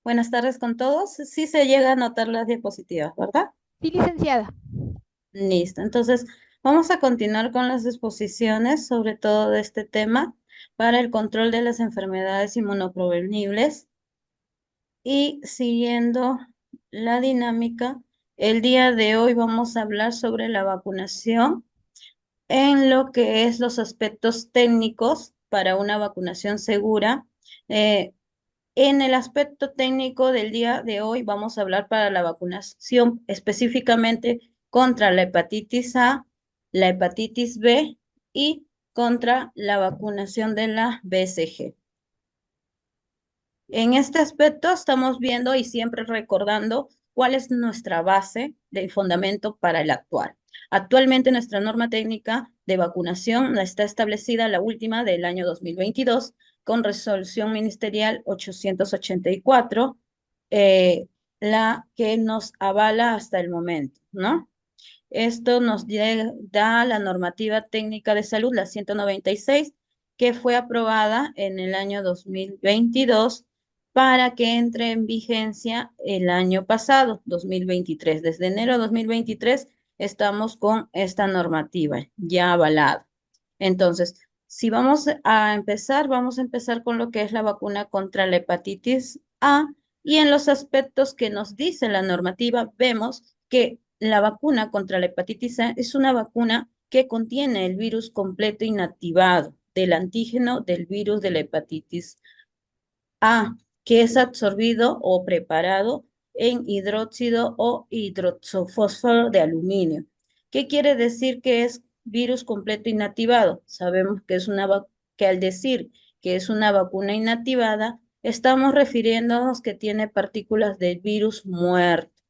Buenas tardes con todos. Sí se llega a notar las diapositivas, ¿verdad? Sí, licenciada. Listo. Entonces, vamos a continuar con las exposiciones, sobre todo de este tema, para el control de las enfermedades inmunoprevenibles. Y siguiendo la dinámica, el día de hoy vamos a hablar sobre la vacunación en lo que es los aspectos técnicos para una vacunación segura. Eh, En el aspecto técnico del día de hoy vamos a hablar para la vacunación específicamente contra la hepatitis A, la hepatitis B y contra la vacunación de la BCG. En este aspecto estamos viendo y siempre recordando cuál es nuestra base de fundamento para el actual. Actualmente nuestra norma técnica de vacunación está establecida, la última del año 2022, con resolución ministerial 884, eh, la que nos avala hasta el momento, ¿no? Esto nos da la normativa técnica de salud, la 196, que fue aprobada en el año 2022 para que entre en vigencia el año pasado, 2023. Desde enero de 2023 estamos con esta normativa ya avalada. Entonces, si vamos a empezar con lo que es la vacuna contra la hepatitis A y en los aspectos que nos dice la normativa, vemos que la vacuna contra la hepatitis A es una vacuna que contiene el virus completo inactivado del antígeno del virus de la hepatitis A, que es absorbido o preparado en hidróxido o hidroxofósforo de aluminio. ¿Qué quiere decir que es virus completo inactivado? Sabemos que que al decir que es una vacuna inactivada, estamos refiriéndonos que tiene partículas del virus muerto,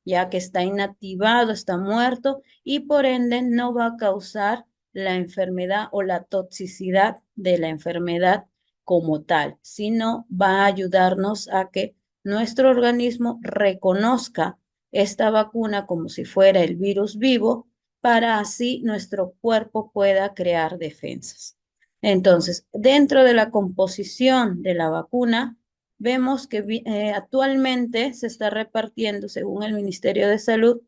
ya que está inactivado, está muerto y por ende no va a causar la enfermedad o la toxicidad de la enfermedad como tal, sino va a ayudarnos a que nuestro organismo reconozca esta vacuna como si fuera el virus vivo para así nuestro cuerpo pueda crear defensas. Entonces, dentro de la composición de la vacuna, vemos que actualmente se está repartiendo, según el Ministerio de Salud,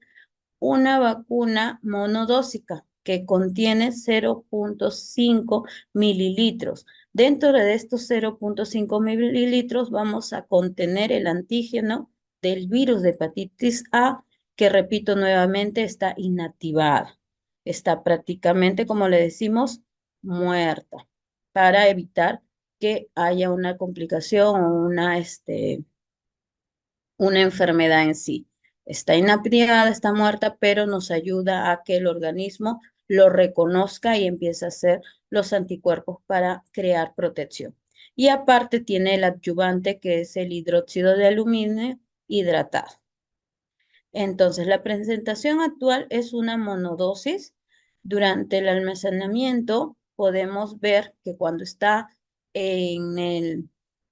una vacuna monodósica que contiene 0,5 mililitros. Dentro de estos 0,5 mililitros vamos a contener el antígeno del virus de hepatitis A, que repito nuevamente, está inactivada. Está prácticamente, como le decimos, muerta, para evitar que haya una complicación o una enfermedad en sí. Está inactivada, está muerta, pero nos ayuda a que el organismo lo reconozca y empiece a hacer los anticuerpos para crear protección. Y aparte tiene el adyuvante que es el hidróxido de aluminio hidratado. Entonces, la presentación actual es una monodosis. Durante el almacenamiento podemos ver que cuando está en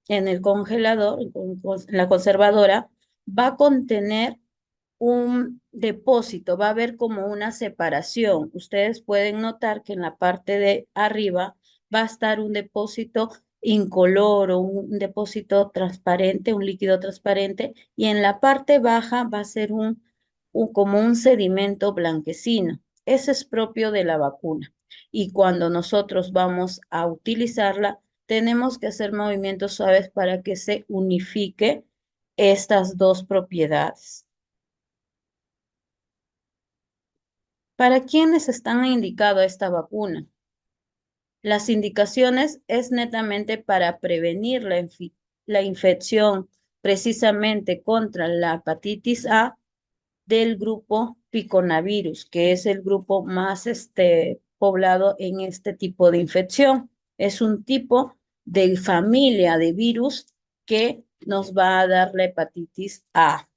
en el congelador, en la conservadora, va a contener un depósito, va a haber como una separación. Ustedes pueden notar que en la parte de arriba va a estar un depósito incoloro, un depósito transparente, un líquido transparente, y en la parte baja va a ser como un sedimento blanquecino. Ese es propio de la vacuna. Y cuando nosotros vamos a utilizarla, tenemos que hacer movimientos suaves para que se unifique estas dos propiedades. ¿Para quiénes están indicado esta vacuna? Las indicaciones es netamente para prevenir la infección precisamente contra la hepatitis A del grupo piconavirus, que es el grupo más poblado en este tipo de infección. Es un tipo de familia de virus que nos va a dar la hepatitis A.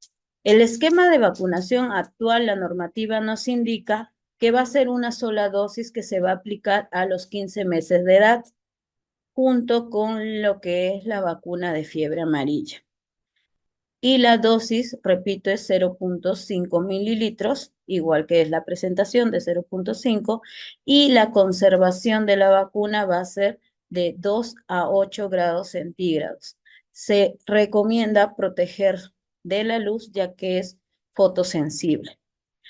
El esquema de vacunación actual, la normativa nos indica que va a ser una sola dosis que se va a aplicar a los 15 meses de edad, junto con lo que es la vacuna de fiebre amarilla. Y la dosis, repito, es 0,5 mililitros, igual que es la presentación de 0,5, y la conservación de la vacuna va a ser de 2 a 8 grados centígrados. se recomienda proteger de la luz ya que es fotosensible.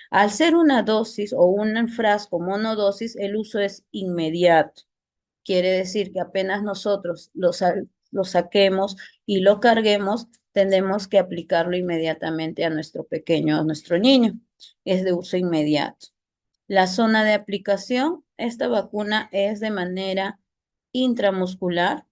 Al ser una dosis o un frasco monodosis, el uso es inmediato. Quiere decir que apenas nosotros lo saquemos y lo carguemos, tenemos que aplicarlo inmediatamente a nuestro pequeño, a nuestro niño. Es de uso inmediato. La zona de aplicación, esta vacuna es de manera intramuscular.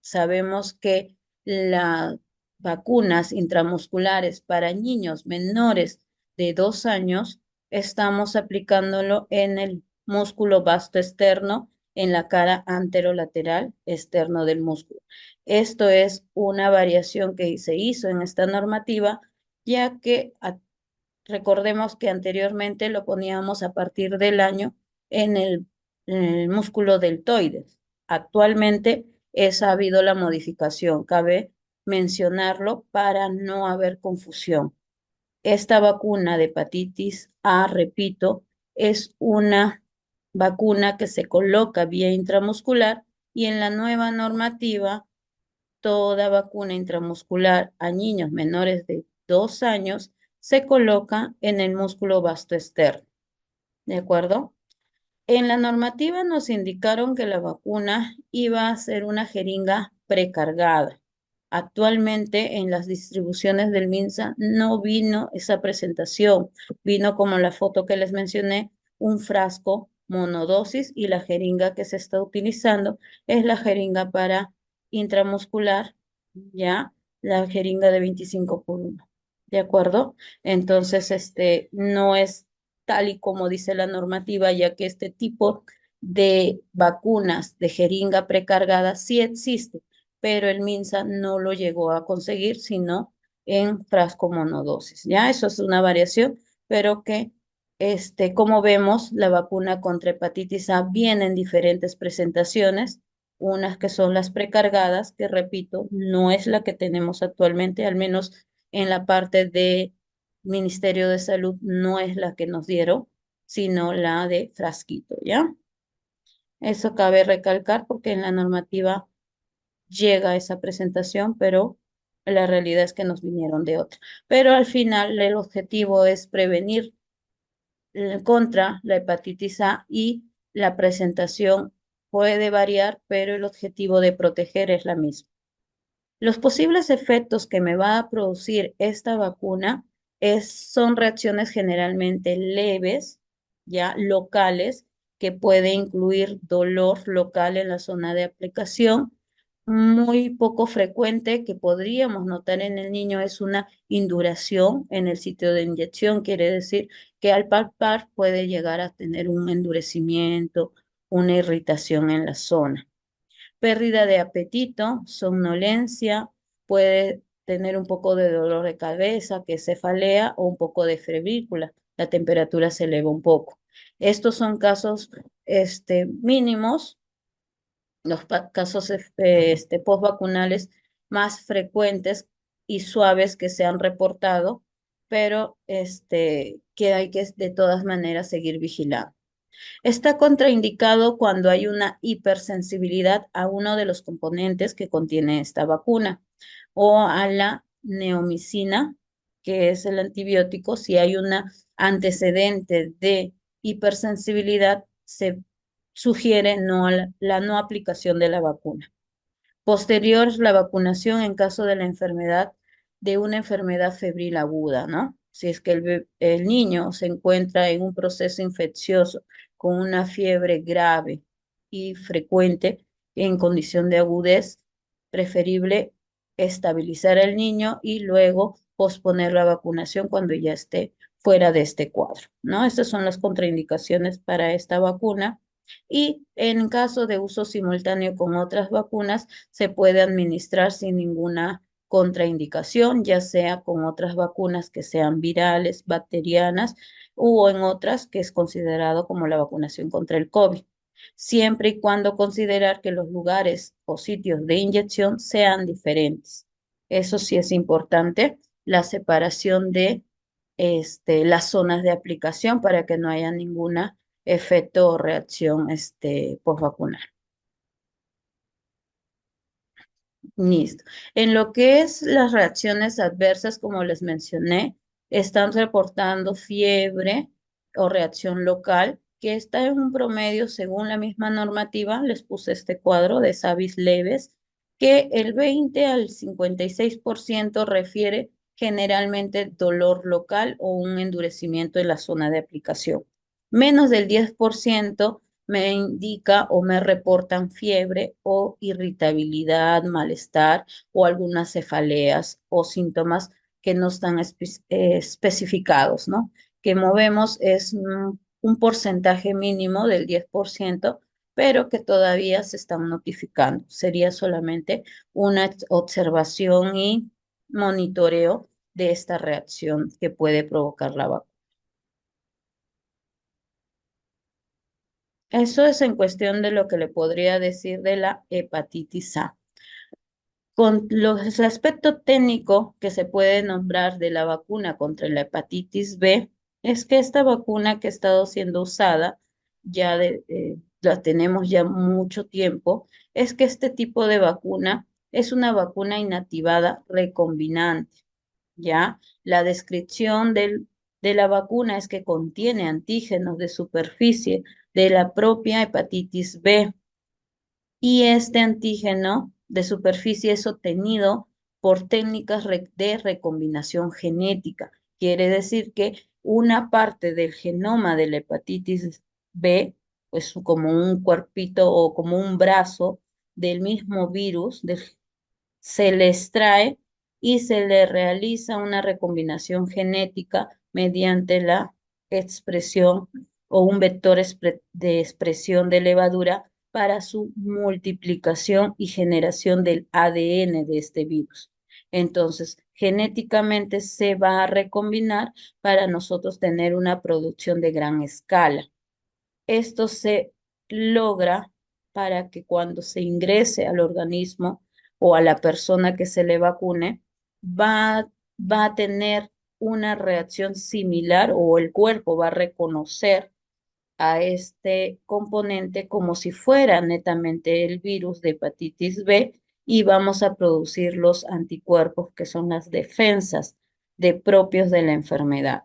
Sabemos que las vacunas intramusculares para niños menores de 2 años, estamos aplicándolo en el músculo vasto externo, en la cara anterolateral externo del músculo. Esto es una variación que se hizo en esta normativa, ya que recordemos que anteriormente lo poníamos a partir del año en el músculo deltoides. Actualmente ha habido la modificación. Cabe mencionarlo para no haber confusión. Esta vacuna de hepatitis A, repito, es una vacuna que se coloca vía intramuscular y en la nueva normativa, toda vacuna intramuscular a niños menores de 2 años se coloca en el músculo vasto externo. ¿De acuerdo? En la normativa nos indicaron que la vacuna iba a ser una jeringa precargada. Actualmente en las distribuciones del MINSA no vino esa presentación, vino como la foto que les mencioné, un frasco monodosis y la jeringa que se está utilizando es la jeringa para intramuscular, ya, la jeringa de 25 por 1. ¿De acuerdo? Entonces, no es tal y como dice la normativa, ya que este tipo de vacunas de jeringa precargada sí existe, pero el MINSA no lo llegó a conseguir, sino en frasco monodosis. Ya, eso es una variación, pero que, como vemos, la vacuna contra hepatitis A viene en diferentes presentaciones, unas que son las precargadas, que repito, no es la que tenemos actualmente, al menos en la parte de Ministerio de Salud no es la que nos dieron, sino la de frasquito, ¿ya? Eso cabe recalcar porque en la normativa llega esa presentación, pero la realidad es que nos vinieron de otra. Pero al final el objetivo es prevenir contra la hepatitis A y la presentación puede variar, pero el objetivo de proteger es la misma. Los posibles efectos que me va a producir esta vacuna son reacciones generalmente leves, ya locales, que puede incluir dolor local en la zona de aplicación. Muy poco frecuente que podríamos notar en el niño es una induración en el sitio de inyección, quiere decir que al palpar puede llegar a tener un endurecimiento, una irritación en la zona. Pérdida de apetito, somnolencia, puede tener un poco de dolor de cabeza, que cefalea o un poco de febrícula. La temperatura se eleva un poco. Estos son casos mínimos, los casos postvacunales más frecuentes y suaves que se han reportado, pero que hay que de todas maneras seguir vigilando. Está contraindicado cuando hay una hipersensibilidad a uno de los componentes que contiene esta vacuna o a la neomicina, que es el antibiótico. Si hay un antecedente de hipersensibilidad, se sugiere la no aplicación de la vacuna. Posterior, la vacunación en caso de la enfermedad, de una enfermedad febril aguda, ¿no? Si es que el niño se encuentra en un proceso infeccioso con una fiebre grave y frecuente en condición de agudez, preferible estabilizar al niño y luego posponer la vacunación cuando ya esté fuera de este cuadro, ¿no? Estas son las contraindicaciones para esta vacuna. Y en caso de uso simultáneo con otras vacunas, se puede administrar sin ninguna contraindicación, ya sea con otras vacunas que sean virales, bacterianas, o en otras que es considerado como la vacunación contra el COVID, siempre y cuando considerar que los lugares o sitios de inyección sean diferentes. Eso sí es importante, la separación de las zonas de aplicación para que no haya ninguna efecto o reacción postvacunal. Listo. En lo que es las reacciones adversas, como les mencioné, están reportando fiebre o reacción local, que está en un promedio según la misma normativa. Les puse este cuadro de SABIS leves, que el 20 al 56% refiere generalmente dolor local o un endurecimiento en la zona de aplicación. Menos del 10% me indica o me reportan fiebre o irritabilidad, malestar o algunas cefaleas o síntomas que no están especificados, ¿no? Que movemos es un porcentaje mínimo del 10%, pero que todavía se están notificando. Sería solamente una observación y monitoreo de esta reacción que puede provocar la vacuna. Eso es en cuestión de lo que le podría decir de la hepatitis A. Con los aspecto técnico que se puede nombrar de la vacuna contra la hepatitis B, es que esta vacuna que ha estado siendo usada, la tenemos ya mucho tiempo, es que este tipo de vacuna es una vacuna inactivada recombinante, ¿ya? La descripción de la vacuna es que contiene antígenos de superficie de la propia hepatitis B y este antígeno de superficie es obtenido por técnicas de recombinación genética. Quiere decir que una parte del genoma de la hepatitis B, pues como un cuerpito o como un brazo del mismo virus, se le extrae y se le realiza una recombinación genética mediante la expresión o un vector de expresión de levadura para su multiplicación y generación del ADN de este virus. Entonces, genéticamente se va a recombinar para nosotros tener una producción de gran escala. Esto se logra para que cuando se ingrese al organismo o a la persona que se le vacune, va a tener una reacción similar o el cuerpo va a reconocer a este componente como si fuera netamente el virus de hepatitis B y vamos a producir los anticuerpos que son las defensas de propios de la enfermedad.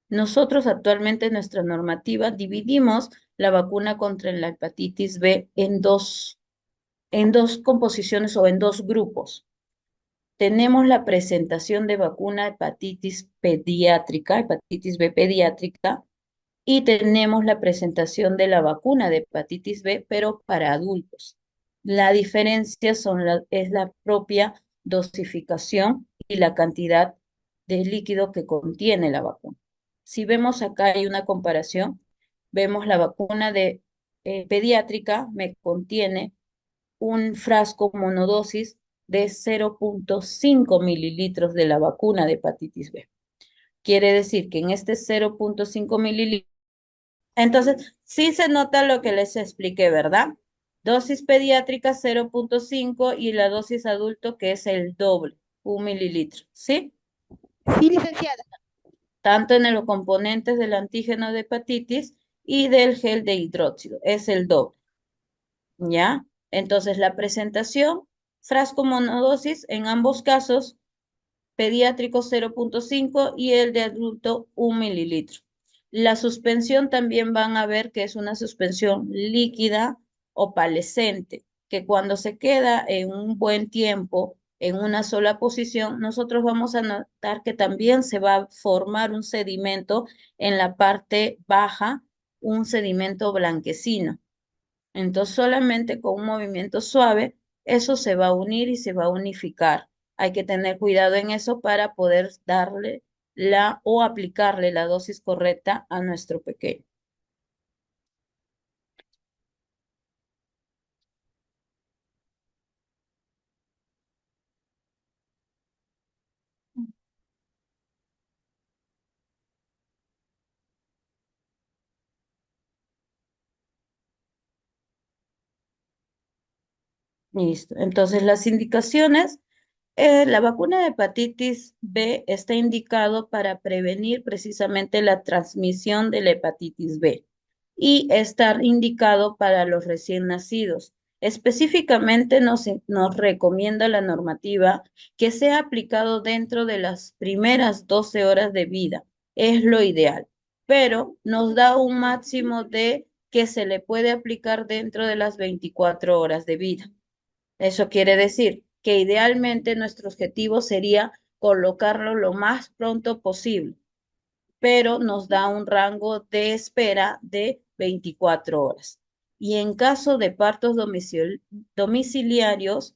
Nosotros actualmente en nuestra normativa dividimos la vacuna contra la hepatitis B en dos composiciones o en dos grupos. Tenemos la presentación de vacuna hepatitis pediátrica, hepatitis B pediátrica, y tenemos la presentación de la vacuna de hepatitis B, pero para adultos. La diferencia es la propia dosificación y la cantidad de líquido que contiene la vacuna. Si vemos acá hay una comparación, vemos la vacuna de pediátrica me contiene un frasco monodosis de 0,5 mililitros de la vacuna de hepatitis B. Quiere decir que en este 0,5 mililitros entonces, sí se nota lo que les expliqué, ¿verdad? Dosis pediátrica 0,5 y la dosis adulto que es el doble, 1 mililitro, ¿sí? Sí, licenciada. Tanto en los componentes del antígeno de hepatitis y del gel de hidróxido, es el doble, ¿ya? Entonces, la presentación, frasco monodosis, en ambos casos, pediátrico 0,5 y el de adulto 1 mililitro. La suspensión también van a ver que es una suspensión líquida opalescente, que cuando se queda en un buen tiempo en una sola posición, nosotros vamos a notar que también se va a formar un sedimento en la parte baja, un sedimento blanquecino. Entonces, solamente con un movimiento suave, eso se va a unir y se va a unificar. Hay que tener cuidado en eso para poder darle la o aplicarle la dosis correcta a nuestro pequeño. Listo. Entonces, las indicaciones, la vacuna de hepatitis B está indicado para prevenir precisamente la transmisión de la hepatitis B y estar indicado para los recién nacidos. Específicamente nos recomienda la normativa que sea aplicado dentro de las primeras 12 horas de vida. Es lo ideal, pero nos da un máximo de que se le puede aplicar dentro de las 24 horas de vida. Eso quiere decir que idealmente nuestro objetivo sería colocarlo lo más pronto posible, pero nos da un rango de espera de 24 horas. Y en caso de partos domiciliarios,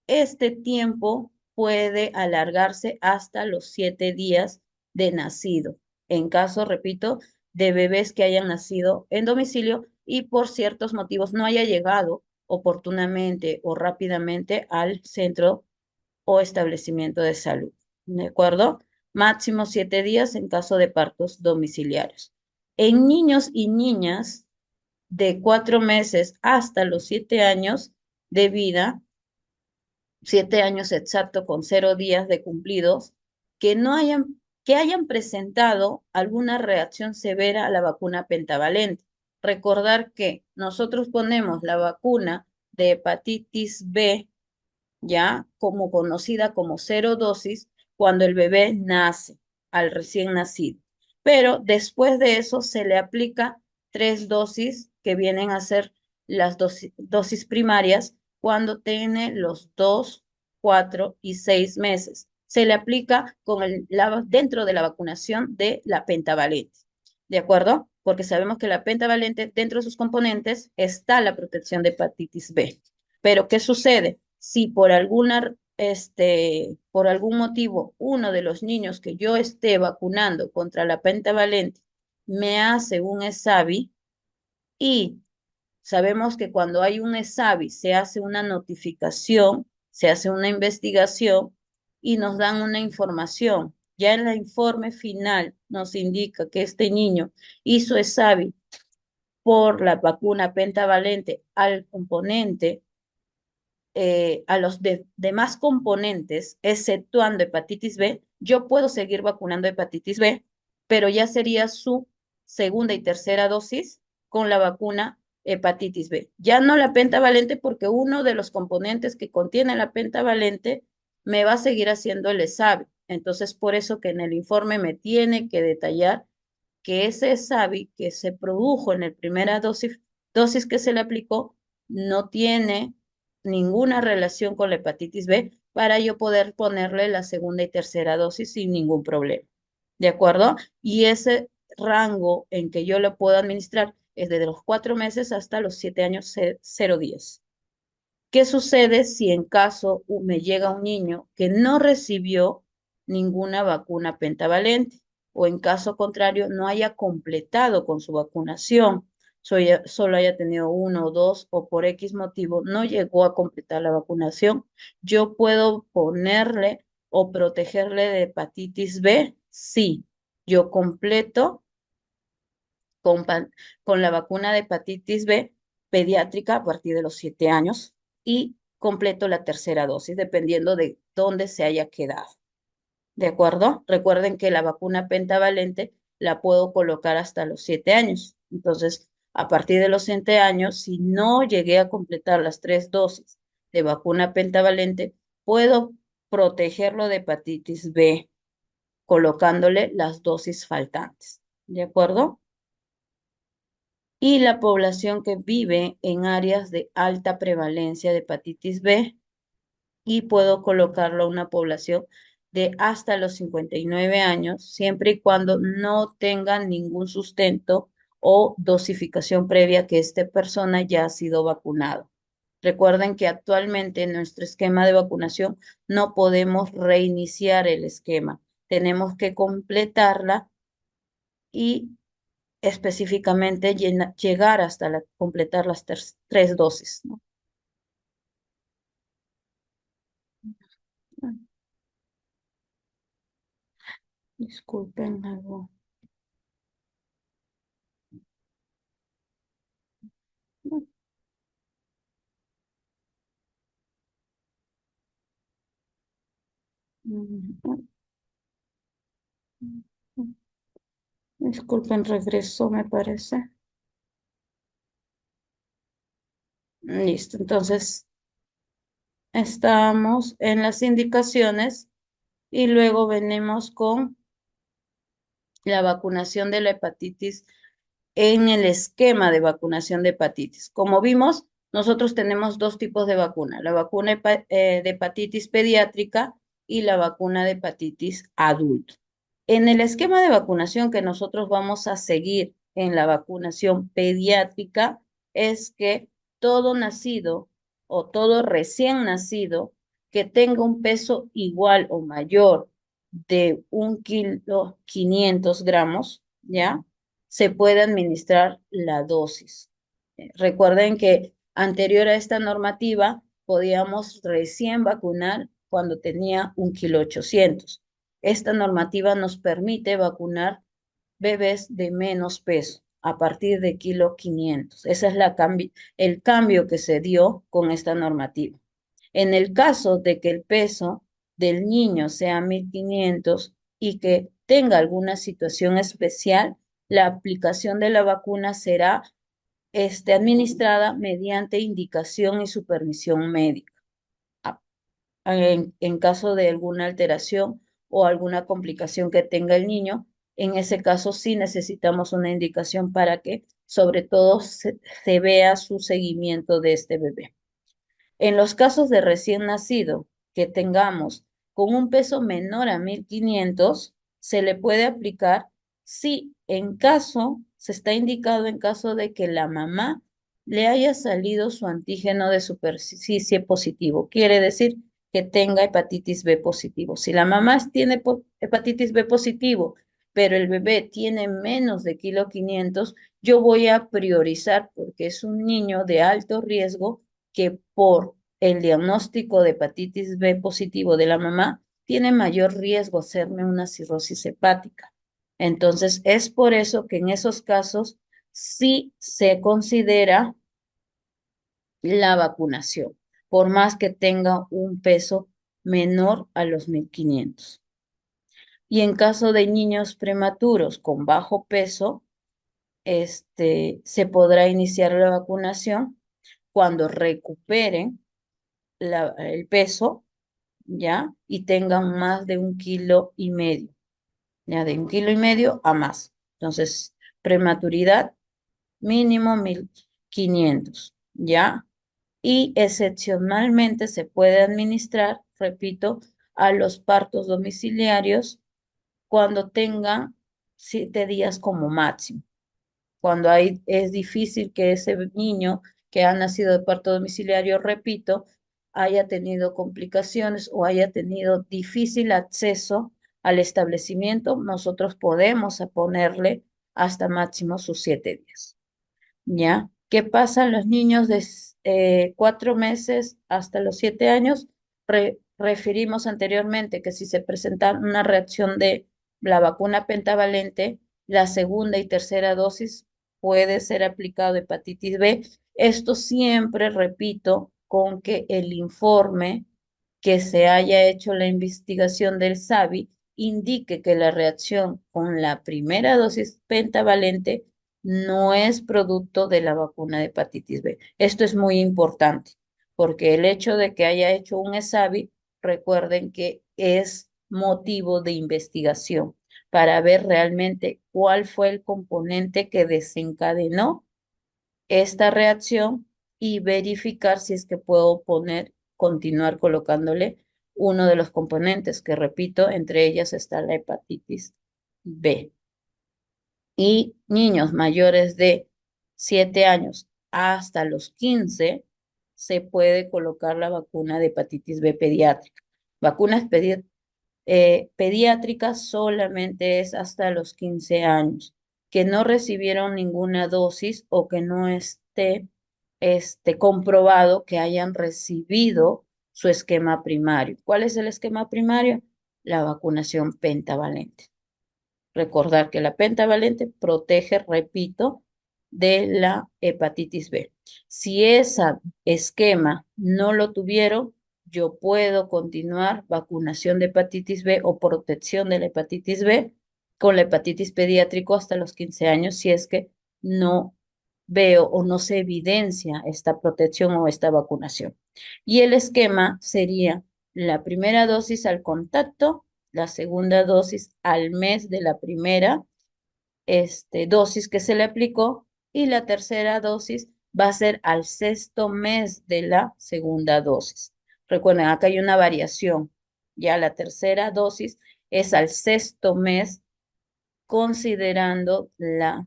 este tiempo puede alargarse hasta los 7 días de nacido. En caso, repito, de bebés que hayan nacido en domicilio y por ciertos motivos no haya llegado oportunamente o rápidamente al centro o establecimiento de salud. ¿De acuerdo? Máximo 7 días en caso de partos domiciliarios. En niños y niñas de 4 meses hasta los 7 años de vida, 7 años exacto con 0 días de cumplidos, que hayan presentado alguna reacción severa a la vacuna pentavalente. Recordar que nosotros ponemos la vacuna de hepatitis B ya como conocida como cero dosis, cuando el bebé nace, al recién nacido. Pero después de eso se le aplica 3 dosis que vienen a ser las dosis primarias cuando tiene los 2, 4 y 6 meses. Se le aplica dentro de la vacunación de la pentavalente. ¿De acuerdo? Porque sabemos que la pentavalente, dentro de sus componentes, está la protección de hepatitis B. Pero, ¿qué sucede? Si por algún motivo uno de los niños que yo esté vacunando contra la pentavalente me hace un ESAVI y sabemos que cuando hay un ESAVI se hace una notificación, se hace una investigación y nos dan una información. Ya en el informe final nos indica que este niño hizo ESAVI por la vacuna pentavalente al componente a los demás componentes, exceptuando hepatitis B, yo puedo seguir vacunando hepatitis B, pero ya sería su segunda y tercera dosis con la vacuna hepatitis B. Ya no la pentavalente porque uno de los componentes que contiene la pentavalente me va a seguir haciendo el ESAVI. Entonces, por eso que en el informe me tiene que detallar que ese ESAVI que se produjo en la primera dosis que se le aplicó no tiene ninguna relación con la hepatitis B para yo poder ponerle la segunda y tercera dosis sin ningún problema. ¿De acuerdo? Y ese rango en que yo lo puedo administrar es desde los 4 meses hasta los 7 años, 0 días. ¿Qué sucede si en caso me llega un niño que no recibió ninguna vacuna pentavalente o en caso contrario no haya completado con su vacunación, solo haya tenido uno o dos o por X motivo no llegó a completar la vacunación? ¿Yo puedo ponerle o protegerle de hepatitis B? Sí, yo completo con, con la vacuna de hepatitis B pediátrica a partir de los 7 años y completo la tercera dosis, dependiendo de dónde se haya quedado. ¿De acuerdo? Recuerden que la vacuna pentavalente la puedo colocar hasta los 7 años. Entonces, a partir de los 7 años, si no llegué a completar las 3 dosis de vacuna pentavalente, puedo protegerlo de hepatitis B colocándole las dosis faltantes. ¿De acuerdo? Y la población que vive en áreas de alta prevalencia de hepatitis B y puedo colocarlo a una población de hasta los 59 años, siempre y cuando no tengan ningún sustento o dosificación previa que esta persona ya ha sido vacunado. Recuerden que actualmente en nuestro esquema de vacunación no podemos reiniciar el esquema. Tenemos que completarla y específicamente llegar hasta completar las 3 dosis, ¿no? Disculpen algo. Disculpen, regreso, me parece. Listo, entonces estamos en las indicaciones y luego venimos con la vacunación de la hepatitis en el esquema de vacunación de hepatitis. Como vimos, nosotros tenemos dos tipos de vacuna, la vacuna de hepatitis pediátrica y la vacuna de hepatitis adulto. En el esquema de vacunación que nosotros vamos a seguir en la vacunación pediátrica es que todo nacido o todo recién nacido que tenga un peso igual o mayor de 1,5 kg, ¿ya? Se puede administrar la dosis. Recuerden que anterior a esta normativa podíamos recién vacunar cuando tenía 1,8 kg. Esta normativa nos permite vacunar bebés de menos peso a partir de 1,5 kg. Ese es el cambio que se dio con esta normativa. En el caso de que el peso del niño sea 1,500 y que tenga alguna situación especial, la aplicación de la vacuna será administrada mediante indicación y supervisión médica. En caso de alguna alteración o alguna complicación que tenga el niño, en ese caso sí necesitamos una indicación para que sobre todo se vea su seguimiento de este bebé. En los casos de recién nacido que tengamos con un peso menor a 1,500, se le puede aplicar si se está indicado en caso de que la mamá le haya salido su antígeno de superficie positivo. Quiere decir que tenga hepatitis B positivo. Si la mamá tiene hepatitis B positivo, pero el bebé tiene menos de 1,500 kg, yo voy a priorizar porque es un niño de alto riesgo que por el diagnóstico de hepatitis B positivo de la mamá tiene mayor riesgo hacerme una cirrosis hepática. Entonces, es por eso que en esos casos sí se considera la vacunación, por más que tenga un peso menor a los 1,500. Y en caso de niños prematuros con bajo peso, se podrá iniciar la vacunación cuando recuperen el peso, ¿ya? Y tengan más de 1,5 kg, ¿ya? De 1,5 kg a más. Entonces, prematuridad mínimo 1,500, ¿ya? Y excepcionalmente se puede administrar, repito, a los partos domiciliarios cuando tengan 7 días como máximo. Cuando es difícil que ese niño que ha nacido de parto domiciliario, repito, haya tenido complicaciones o haya tenido difícil acceso al establecimiento, nosotros podemos ponerle hasta máximo sus 7 días. ¿Ya? ¿Qué pasa en los niños de 4 meses hasta los 7 años? Referimos anteriormente que si se presenta una reacción de la vacuna pentavalente, la segunda y tercera dosis puede ser aplicado hepatitis B. Esto siempre, repito, con que el informe que se haya hecho la investigación del SAVI indique que la reacción con la primera dosis pentavalente no es producto de la vacuna de hepatitis B. Esto es muy importante, porque el hecho de que haya hecho un ESAVI, recuerden que es motivo de investigación para ver realmente cuál fue el componente que desencadenó esta reacción y verificar si es que puedo continuar colocándole uno de los componentes, que repito, entre ellas está la hepatitis B. Y niños mayores de 7 años hasta los 15 se puede colocar la vacuna de hepatitis B pediátrica. Vacunas pediátricas solamente es hasta los 15 años, que no recibieron ninguna dosis o que no esté comprobado que hayan recibido su esquema primario. ¿Cuál es el esquema primario? La vacunación pentavalente. Recordar que la pentavalente protege, repito, de la hepatitis B. Si ese esquema no lo tuvieron, yo puedo continuar vacunación de hepatitis B o protección de la hepatitis B con la hepatitis pediátrico hasta los 15 años si es que no veo o no se evidencia esta protección o esta vacunación. Y el esquema sería la primera dosis al contacto, la segunda dosis al mes de la primera dosis que se le aplicó y la tercera dosis va a ser al sexto mes de la segunda dosis. Recuerden, acá hay una variación. Ya la tercera dosis es al sexto mes considerando la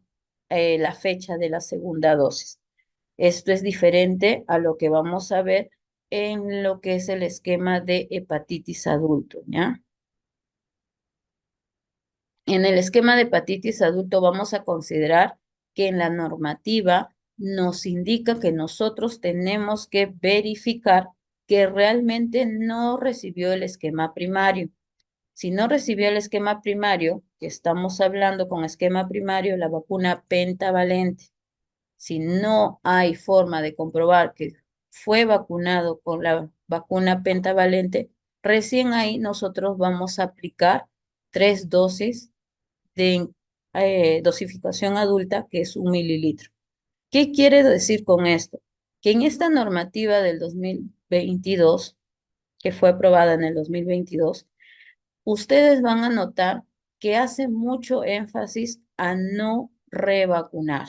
fecha de la segunda dosis. Esto es diferente a lo que vamos a ver en lo que es el esquema de hepatitis adulto, ¿ya? En el esquema de hepatitis adulto vamos a considerar que en la normativa nos indica que nosotros tenemos que verificar que realmente no recibió el esquema primario. Si no recibió el esquema primario, que estamos hablando con esquema primario, la vacuna pentavalente, si no hay forma de comprobar que fue vacunado con la vacuna pentavalente, recién ahí nosotros vamos a aplicar 3 dosis de dosificación adulta, que es 1 mililitro. ¿Qué quiere decir con esto? Que en esta normativa del 2022, que fue aprobada en el 2022, ustedes van a notar que hace mucho énfasis a no revacunar.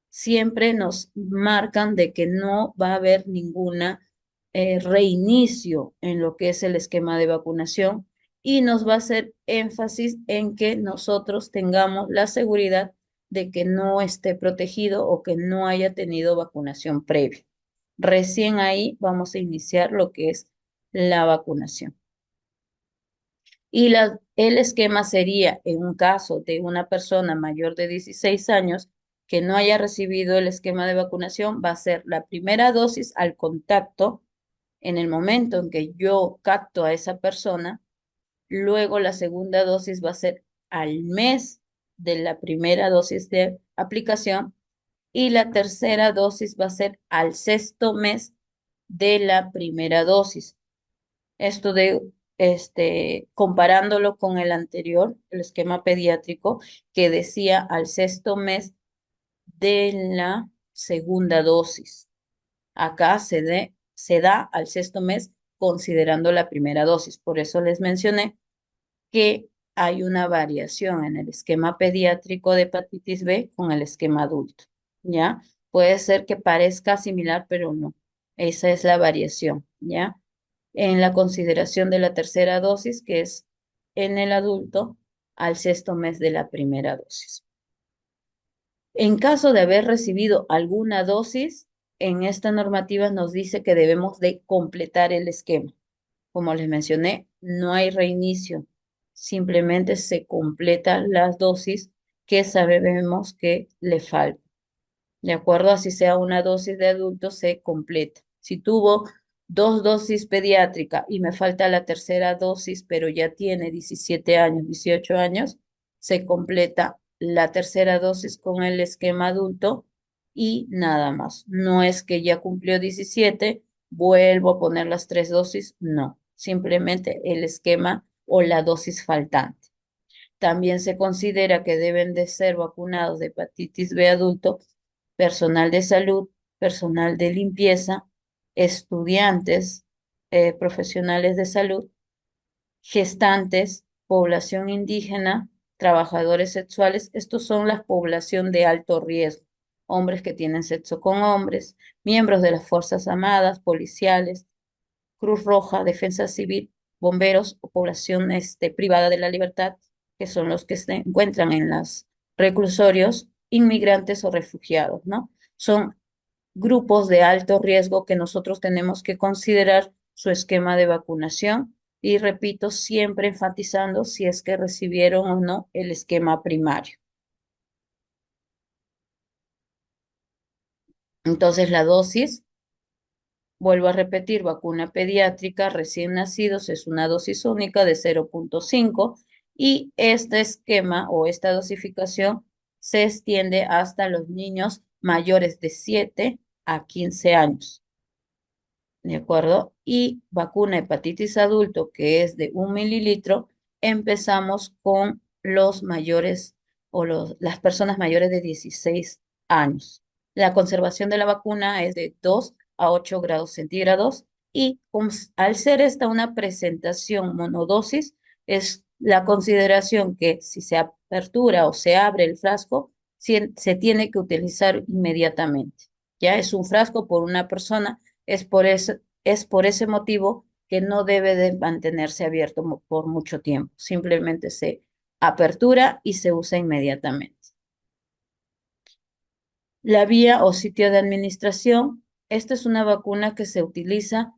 Siempre nos marcan de que no va a haber ninguna reinicio en lo que es el esquema de vacunación y nos va a hacer énfasis en que nosotros tengamos la seguridad de que no esté protegido o que no haya tenido vacunación previa. Recién ahí vamos a iniciar lo que es la vacunación. Y el esquema sería, en un caso de una persona mayor de 16 años que no haya recibido el esquema de vacunación, va a ser la primera dosis al contacto en el momento en que yo capto a esa persona, luego la segunda dosis va a ser al mes de la primera dosis de aplicación y la tercera dosis va a ser al sexto mes de la primera dosis. Esto de comparándolo con el anterior, el esquema pediátrico, que decía al sexto mes de la segunda dosis. Acá se da al sexto mes considerando la primera dosis. Por eso les mencioné que hay una variación en el esquema pediátrico de hepatitis B con el esquema adulto, ¿ya? Puede ser que parezca similar, pero no. Esa es la variación, ¿ya? En la consideración de la tercera dosis, que es en el adulto al sexto mes de la primera dosis. En caso de haber recibido alguna dosis, en esta normativa nos dice que debemos de completar el esquema. Como les mencioné, no hay reinicio, simplemente se completan las dosis que sabemos que le faltan. De acuerdo, así sea una dosis de adulto, se completa. Si tuvo 2 dosis pediátrica y me falta la tercera dosis, pero ya tiene 17 años, 18 años, se completa la tercera dosis con el esquema adulto y nada más. No es que ya cumplió 17, vuelvo a poner las 3 dosis, no, simplemente el esquema o la dosis faltante. También se considera que deben de ser vacunados de hepatitis B adulto personal de salud, personal de limpieza, estudiantes, profesionales de salud, gestantes, población indígena, trabajadores sexuales. Estos son la población de alto riesgo. Hombres que tienen sexo con hombres, miembros de las Fuerzas Armadas, policiales, Cruz Roja, Defensa Civil, bomberos o población privada de la libertad, que son los que se encuentran en los reclusorios, inmigrantes o refugiados, ¿no? Son grupos de alto riesgo que nosotros tenemos que considerar su esquema de vacunación y repito, siempre enfatizando si es que recibieron o no el esquema primario. Entonces, la dosis, vuelvo a repetir, vacuna pediátrica recién nacidos es una dosis única de 0,5 y este esquema o esta dosificación se extiende hasta los niños mayores de 7 a 15 años. ¿De acuerdo? Y vacuna hepatitis adulto, que es de 1 mililitro, empezamos con los mayores o las personas mayores de 16 años. La conservación de la vacuna es de 2 a 8 grados centígrados y al ser esta una presentación monodosis, es la consideración que si se apertura o se abre el frasco, se tiene que utilizar inmediatamente. Ya es un frasco por una persona, es por ese motivo que no debe de mantenerse abierto por mucho tiempo. Simplemente se apertura y se usa inmediatamente. La vía o sitio de administración, esta es una vacuna que se utiliza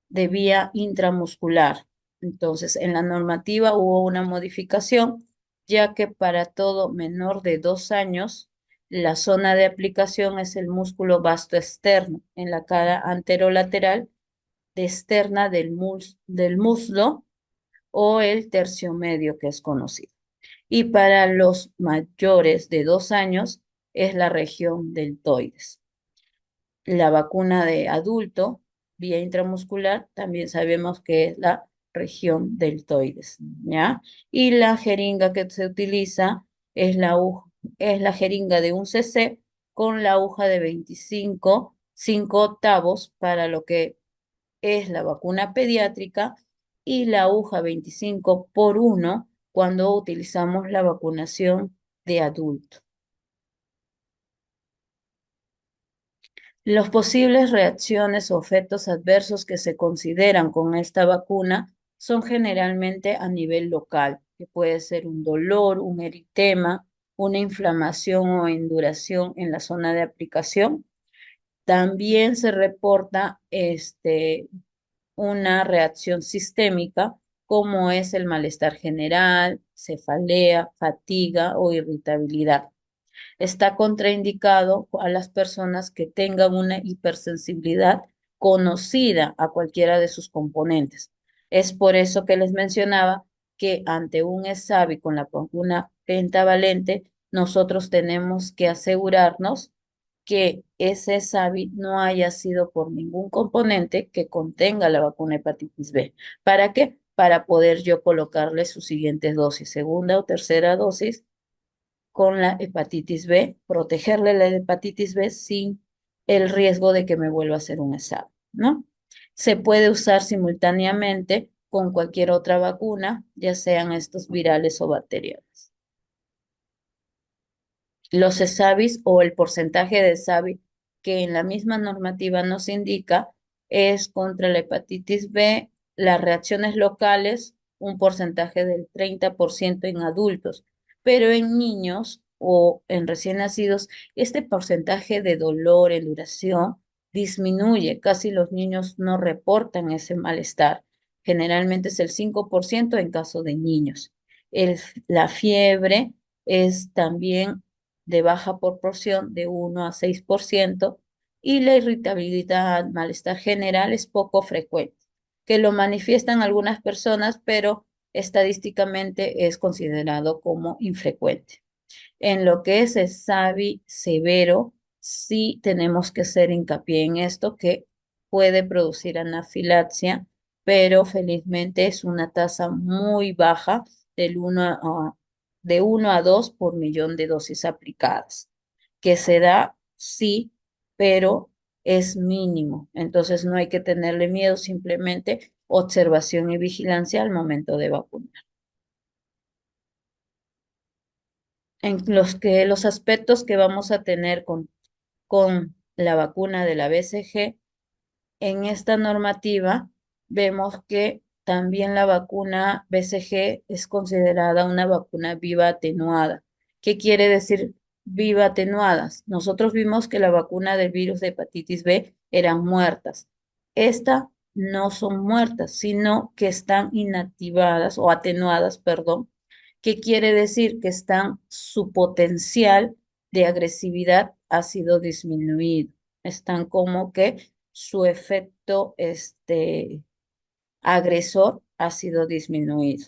de vía intramuscular. Entonces, en la normativa hubo una modificación, ya que para todo menor de 2 años, la zona de aplicación es el músculo vasto externo, en la cara anterolateral de externa del muslo o el tercio medio, que es conocido. Y para los mayores de 2 años es la región deltoides. La vacuna de adulto, vía intramuscular, también sabemos que es la región deltoides, ¿ya? Y la jeringa que se utiliza es la jeringa de 1 cc con la aguja de 25, 5 octavos para lo que es la vacuna pediátrica y la aguja 25 por 1 cuando utilizamos la vacunación de adulto. Los posibles reacciones o efectos adversos que se consideran con esta vacuna son generalmente a nivel local, que puede ser un dolor, un eritema, una inflamación o induración en la zona de aplicación. También se reporta una reacción sistémica, como es el malestar general, cefalea, fatiga o irritabilidad. Está contraindicado a las personas que tengan una hipersensibilidad conocida a cualquiera de sus componentes. Es por eso que les mencionaba que ante un ESAVI con la vacuna pentavalente, nosotros tenemos que asegurarnos que ese SAVI no haya sido por ningún componente que contenga la vacuna hepatitis B. ¿Para qué? Para poder yo colocarle su siguiente dosis, segunda o tercera dosis con la hepatitis B, protegerle la hepatitis B sin el riesgo de que me vuelva a hacer un SAVI, ¿no? Se puede usar simultáneamente con cualquier otra vacuna, ya sean estos virales o bacterianos. Los SAVIs o el porcentaje de SAVI que en la misma normativa nos indica es contra la hepatitis B, las reacciones locales, un porcentaje del 30% en adultos, pero en niños o en recién nacidos, este porcentaje de dolor en duración disminuye, casi los niños no reportan ese malestar. Generalmente es el 5% en caso de niños. La fiebre es también de baja proporción de 1 a 6% y la irritabilidad, malestar general es poco frecuente, que lo manifiestan algunas personas, pero estadísticamente es considerado como infrecuente. En lo que es el SAVI severo, sí tenemos que hacer hincapié en esto que puede producir anafilaxia, pero felizmente es una tasa muy baja de 1 a 2 por millón de dosis aplicadas, que se da, sí, pero es mínimo. Entonces no hay que tenerle miedo, simplemente observación y vigilancia al momento de vacunar. En los aspectos que vamos a tener con la vacuna de la BCG, en esta normativa vemos que también la vacuna BCG es considerada una vacuna viva atenuada. ¿Qué quiere decir viva atenuadas? Nosotros vimos que la vacuna del virus de hepatitis B eran muertas. Esta no son muertas, sino que están inactivadas o atenuadas, perdón. ¿Qué quiere decir? Que su potencial de agresividad ha sido disminuido. Están como que su efecto agresor ha sido disminuido.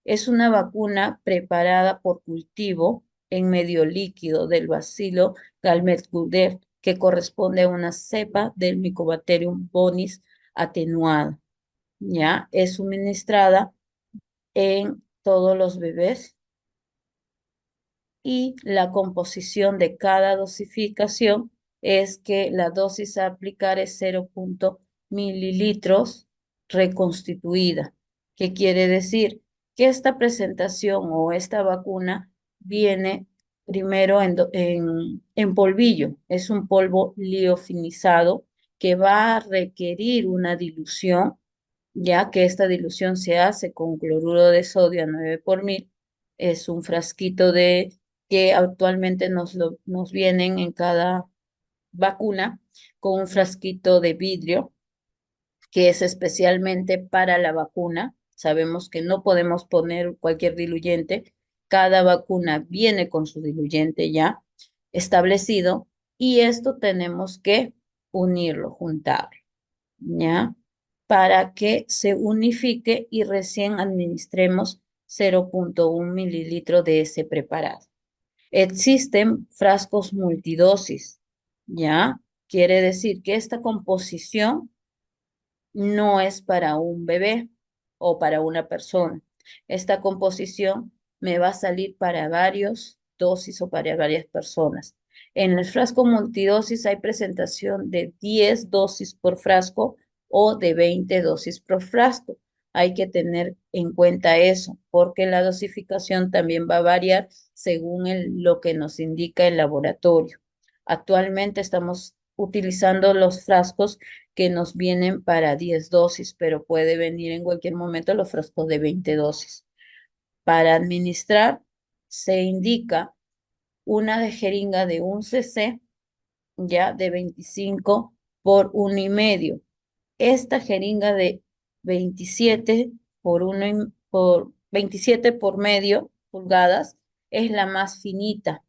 Es una vacuna preparada por cultivo en medio líquido del bacilo Galmet-Guder, que corresponde a una cepa del Mycobacterium bonis atenuada. ¿Ya? Es suministrada en todos los bebés y la composición de cada dosificación es que la dosis a aplicar es 0,0 mililitros reconstituida. ¿Qué quiere decir? Que esta presentación o esta vacuna viene primero en polvillo. Es un polvo liofilizado que va a requerir una dilución, ya que esta dilución se hace con cloruro de sodio a 9 por 1000. Es un frasquito que actualmente nos vienen en cada vacuna con un frasquito de vidrio que es especialmente para la vacuna. Sabemos que no podemos poner cualquier diluyente. Cada vacuna viene con su diluyente ya establecido y esto tenemos que unirlo, juntarlo, ¿ya? Para que se unifique y recién administremos 0,1 mililitro de ese preparado. Existen frascos multidosis, ¿ya? Quiere decir que esta composición no es para un bebé o para una persona. Esta composición me va a salir para varios dosis o para varias personas. En el frasco multidosis hay presentación de 10 dosis por frasco o de 20 dosis por frasco. Hay que tener en cuenta eso, porque la dosificación también va a variar según lo que nos indica el laboratorio. Actualmente estamos utilizando los frascos que nos vienen para 10 dosis, pero puede venir en cualquier momento los frascos de 20 dosis. Para administrar, se indica una de jeringa de 1 cc, ya de 25 por 1,5. Esta jeringa de 27 por 27 por medio pulgadas es la más finita,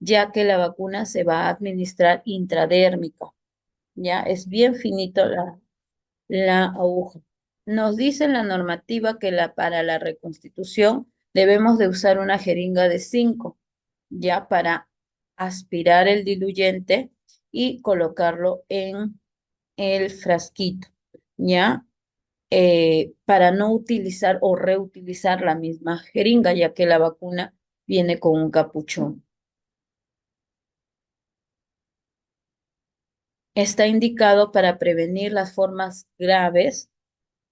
ya que la vacuna se va a administrar intradérmica. Ya es bien finito la aguja. Nos dice en la normativa que para la reconstitución debemos de usar una jeringa de 5, ya para aspirar el diluyente y colocarlo en el frasquito, ya para no utilizar o reutilizar la misma jeringa, ya que la vacuna viene con un capuchón. Está indicado para prevenir las formas graves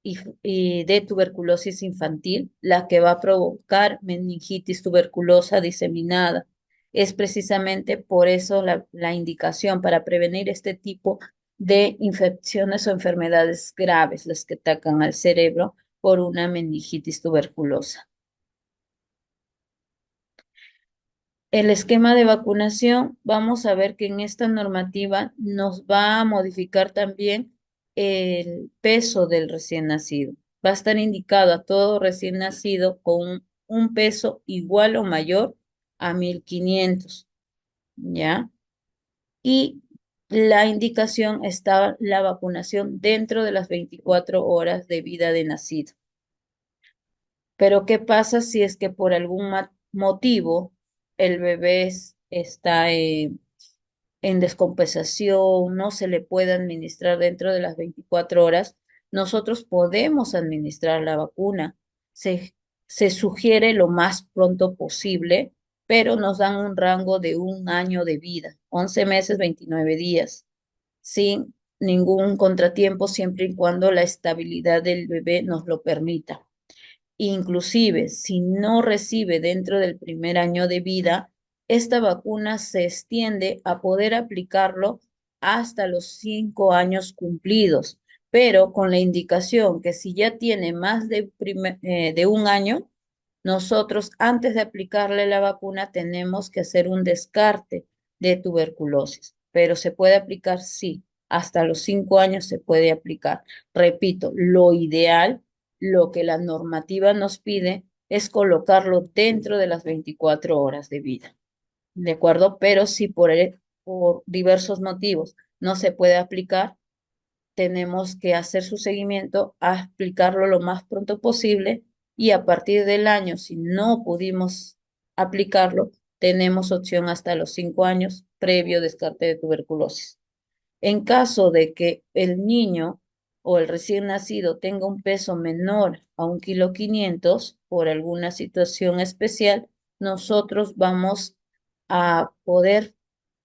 y de tuberculosis infantil, la que va a provocar meningitis tuberculosa diseminada. Es precisamente por eso la indicación para prevenir este tipo de infecciones o enfermedades graves, las que atacan al cerebro por una meningitis tuberculosa. El esquema de vacunación, vamos a ver que en esta normativa nos va a modificar también el peso del recién nacido. Va a estar indicado a todo recién nacido con un peso igual o mayor a 1500, ¿ya? Y la indicación está la vacunación dentro de las 24 horas de vida de nacido. Pero ¿qué pasa si es que por algún motivo el bebé está en descompensación, no se le puede administrar dentro de las 24 horas? Nosotros podemos administrar la vacuna. Se, se sugiere lo más pronto posible, pero nos dan un rango de 1 año de vida, 11 meses, 29 días, sin ningún contratiempo, siempre y cuando la estabilidad del bebé nos lo permita. Inclusive, si no recibe dentro del primer año de vida, esta vacuna se extiende a poder aplicarlo hasta los 5 años cumplidos, pero con la indicación que si ya tiene más de 1 año, nosotros antes de aplicarle la vacuna tenemos que hacer un descarte de tuberculosis, pero se puede aplicar, sí, hasta los 5 años se puede aplicar. Repito, lo ideal, lo que la normativa nos pide es colocarlo dentro de las 24 horas de vida, ¿de acuerdo? Pero si por diversos motivos no se puede aplicar, tenemos que hacer su seguimiento, aplicarlo lo más pronto posible y a partir del año, si no pudimos aplicarlo, tenemos opción hasta los 5 años previo descarte de tuberculosis. En caso de que el niño o el recién nacido tenga un peso menor a 1,5 kg por alguna situación especial, nosotros vamos a poder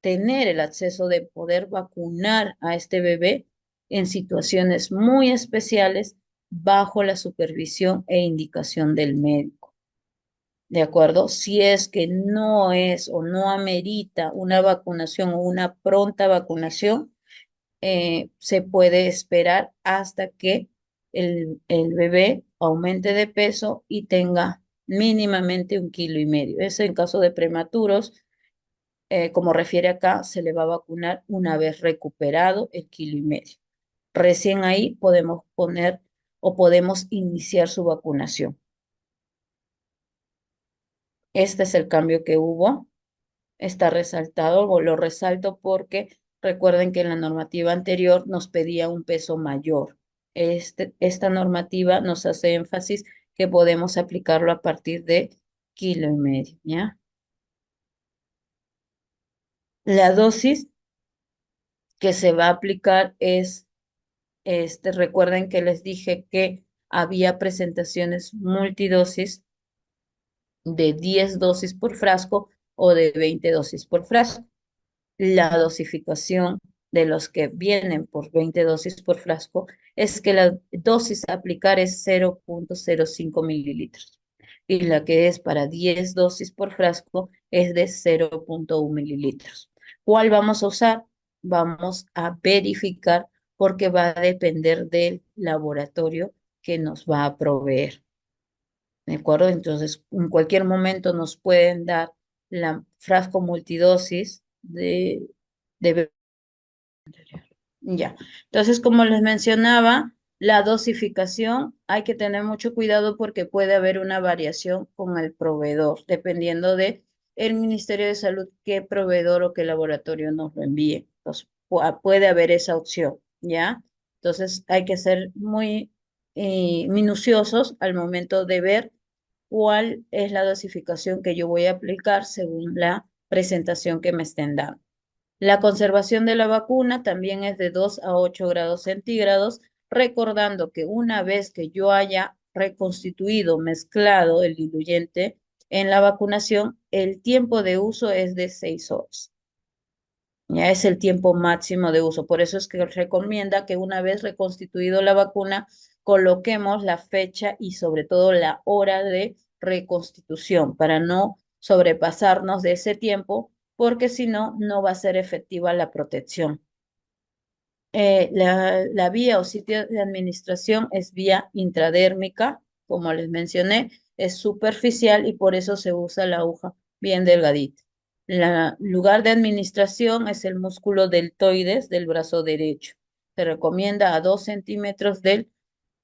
tener el acceso de poder vacunar a este bebé en situaciones muy especiales bajo la supervisión e indicación del médico. ¿De acuerdo? Si es que no es o no amerita una vacunación o una pronta vacunación, se puede esperar hasta que el bebé aumente de peso y tenga mínimamente 1,5 kilos. Eso en caso de prematuros, como refiere acá, se le va a vacunar una vez recuperado el 1,5 kilos. Recién ahí podemos poner o podemos iniciar su vacunación. Este es el cambio que hubo. Está resaltado, o lo resalto porque recuerden que en la normativa anterior nos pedía un peso mayor. Esta normativa nos hace énfasis que podemos aplicarlo a partir de 1,5 kilos, ¿ya? La dosis que se va a aplicar es, recuerden que les dije que había presentaciones multidosis de 10 dosis por frasco o de 20 dosis por frasco. La dosificación de los que vienen por 20 dosis por frasco es que la dosis a aplicar es 0,05 mililitros y la que es para 10 dosis por frasco es de 0,1 mililitros. ¿Cuál vamos a usar? Vamos a verificar porque va a depender del laboratorio que nos va a proveer. ¿De acuerdo? Entonces, en cualquier momento nos pueden dar la frasco multidosis de ya. Entonces, como les mencionaba, la dosificación hay que tener mucho cuidado porque puede haber una variación con el proveedor, dependiendo de el Ministerio de Salud, qué proveedor o qué laboratorio nos lo envíe. Entonces, puede haber esa opción, ¿ya? Entonces, hay que ser muy minuciosos al momento de ver cuál es la dosificación que yo voy a aplicar según la presentación que me estén dando. La conservación de la vacuna también es de 2 a 8 grados centígrados, recordando que una vez que yo haya reconstituido, mezclado el diluyente en la vacunación, el tiempo de uso es de 6 horas. Ya es el tiempo máximo de uso. Por eso es que recomienda que una vez reconstituido la vacuna, coloquemos la fecha y sobre todo la hora de reconstitución para no sobrepasarnos de ese tiempo, porque si no, no va a ser efectiva la protección. La vía o sitio de administración es vía intradérmica, como les mencioné, es superficial y por eso se usa la aguja bien delgadita. El lugar de administración es el músculo deltoides del brazo derecho. Se recomienda a 2 centímetros del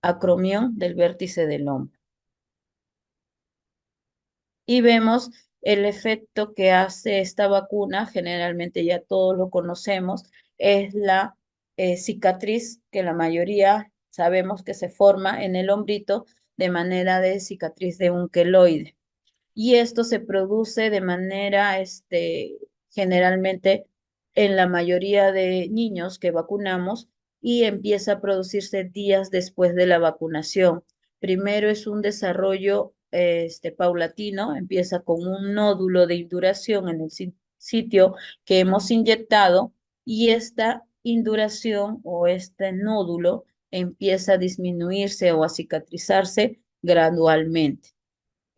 acromión del vértice del hombro. Y vemos el efecto que hace esta vacuna, generalmente ya todos lo conocemos, es la cicatriz que la mayoría sabemos que se forma en el hombrito de manera de cicatriz de un queloide. Y esto se produce de manera, generalmente en la mayoría de niños que vacunamos y empieza a producirse días después de la vacunación. Primero es un desarrollo, paulatino, empieza con un nódulo de induración en el sitio que hemos inyectado y esta induración o este nódulo empieza a disminuirse o a cicatrizarse gradualmente.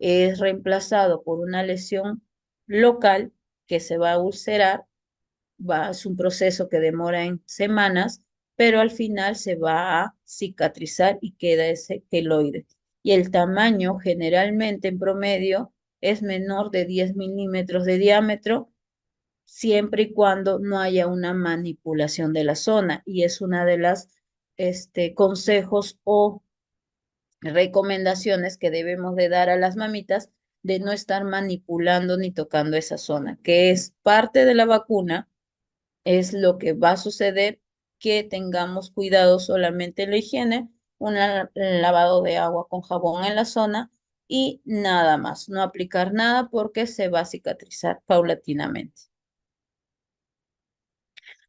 Es reemplazado por una lesión local que se va a ulcerar, es un proceso que demora en semanas, pero al final se va a cicatrizar y queda ese queloide. Y el tamaño generalmente en promedio es menor de 10 milímetros de diámetro, siempre y cuando no haya una manipulación de la zona. Y es una de las consejos o recomendaciones que debemos de dar a las mamitas de no estar manipulando ni tocando esa zona, que es parte de la vacuna, es lo que va a suceder, que tengamos cuidado solamente en la higiene, un lavado de agua con jabón en la zona y nada más, no aplicar nada porque se va a cicatrizar paulatinamente.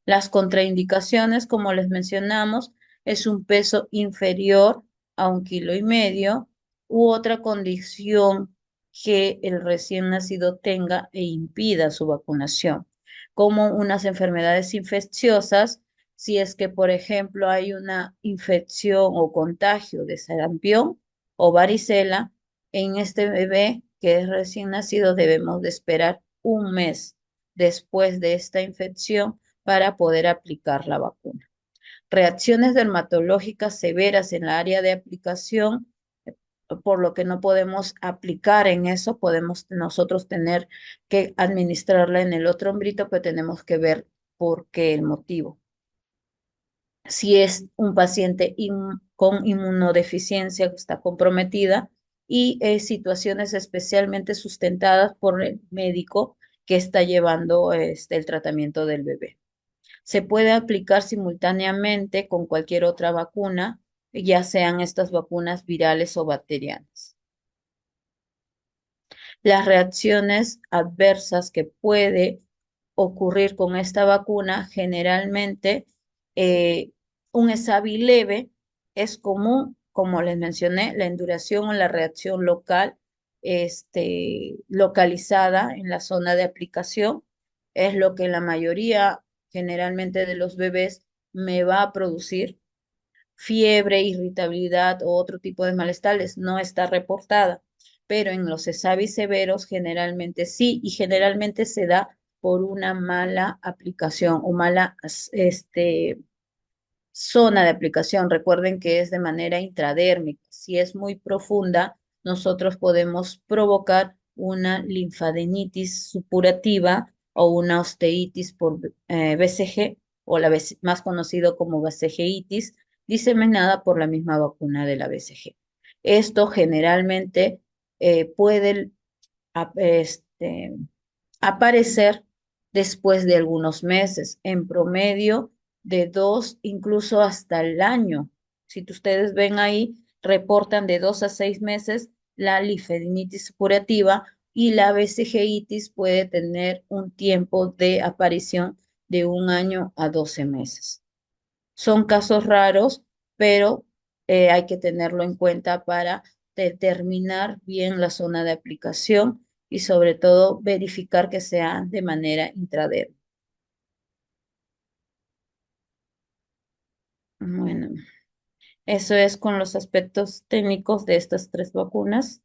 Las contraindicaciones, como les mencionamos, es un peso inferior a 1,5 kilos u otra condición que el recién nacido tenga e impida su vacunación. como unas enfermedades infecciosas, si es que, por ejemplo, hay una infección o contagio de sarampión o varicela, en este bebé que es recién nacido debemos de esperar un mes después de esta infección para poder aplicar la vacuna. Reacciones dermatológicas severas en la área de aplicación, por lo que no podemos aplicar en eso, podemos nosotros tener que administrarla en el otro hombrito, pero tenemos que ver por qué el motivo. Si es un paciente con inmunodeficiencia que está comprometida y situaciones especialmente sustentadas por el médico que está llevando el tratamiento del bebé. Se puede aplicar simultáneamente con cualquier otra vacuna, ya sean estas vacunas virales o bacterianas. Las reacciones adversas que puede ocurrir con esta vacuna, generalmente un ESAVI leve es común, como les mencioné, la induración o la reacción local, localizada en la zona de aplicación, es lo que la mayoría generalmente de los bebés me va a producir fiebre, irritabilidad o otro tipo de malestares. No está reportada, pero en los ESAVI severos generalmente sí, y generalmente se da por una mala aplicación o mala zona de aplicación. Recuerden que es de manera intradérmica. Si es muy profunda, nosotros podemos provocar una linfadenitis supurativa o una osteitis por BCG o más conocido como BCGitis, diseminada por la misma vacuna de la BCG. Esto generalmente puede aparecer después de algunos meses, en promedio de 2, incluso hasta el año. Si ustedes ven ahí, reportan de 2 a 6 meses la linfadenitis supurativa y la BCGitis puede tener un tiempo de aparición de 1 año a 12 meses. Son casos raros, pero hay que tenerlo en cuenta para determinar bien la zona de aplicación y sobre todo verificar que sea de manera intradérmica. Bueno, eso es con los aspectos técnicos de estas tres vacunas.